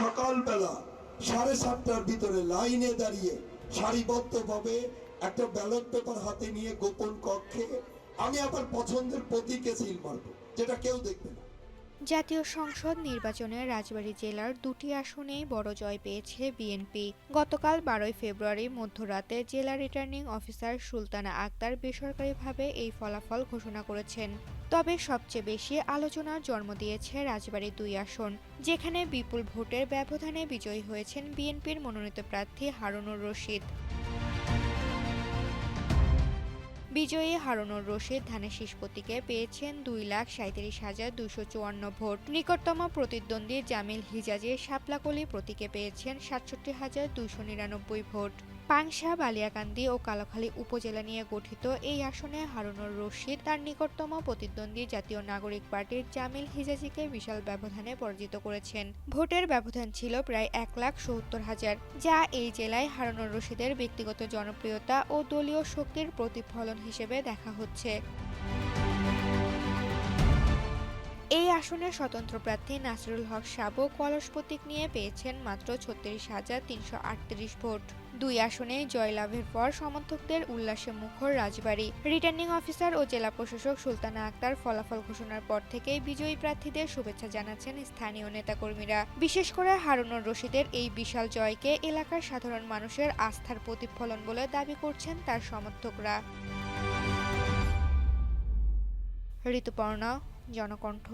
সকালবেলা 7:30টার ভিতরে লাইনে দাঁড়িয়ে সারিবদ্ধভাবে একটা ব্যালট পেপার হাতে নিয়ে গোপন কক্ষে আমি আমার পছন্দের প্রতীকে সিল মারবো, যেটা কেউ দেখবে না। জাতীয় সংসদ নির্বাচনে রাজবাড়ী জেলার 2টি আসনেই বড় জয় পেয়েছে বিএনপি। গতকাল 12 ফেব্রুয়ারি মধ্যরাতে জেলা রিটার্নিং অফিসার সুলতানা আক্তার বেসরকারিভাবে এই ফলাফল ঘোষণা করেছেন। তবে সবচেয়ে বেশি আলোচনার জন্ম দিয়েছে রাজবাড়ী 2 আসন, যেখানে বিপুল ভোটের ব্যবধানে বিজয়ী হয়েছেন বিএনপির মনোনীত প্রার্থী হারুনুর রশিদ। বিজয়ী হারুনুর রশিদ ধানের শীষ প্রতীকে পেয়েছেন 2,37,254 ভোট। নিকটতম প্রতিদ্বন্দ্বী জামিল হিজাজি শাপলাকলি প্রতীকে পেয়েছেন 67,299 ভোট। পাংশা, বালিয়াকান্দি ও কালাখালী উপজেলা নিয়ে গঠিত এই আসনে হারুনুর রশিদ তার নিকটতম প্রতিদ্বন্দ্বী জাতীয় নাগরিক পার্টির জামিল হিজাজিকে বিশাল ব্যবধানে পরাজিত করেছেন। ভোটের ব্যবধান ছিল প্রায় 1,70,000, যা এই জেলায় হারুনুর রশিদের ব্যক্তিগত জনপ্রিয়তা ও দলীয় শক্তির প্রতিফলন হিসেবে দেখা হচ্ছে। এই আসনে স্বতন্ত্র প্রার্থী নাসিরুল হক সাবু কলস প্রতীক নিয়ে পেয়েছেন মাত্র 36,338 ভোট। 2 আসনেই জয়লাভের পর সমর্থকদের উল্লাসে মুখর রাজবাড়ী। রিটার্নিং অফিসার ও জেলা প্রশাসক সুলতানা আক্তার ফলাফল ঘোষণার পর থেকেই বিজয়ী প্রার্থীদের শুভেচ্ছা জানাচ্ছেন স্থানীয় নেতাকর্মীরা। বিশেষ করে হারুনুর রশিদের এই বিশাল জয়কে এলাকার সাধারণ মানুষের আস্থার প্রতিফলন বলে দাবি করছেন তার সমর্থকরা। ঋতুপর্ণা, জনকণ্ঠ।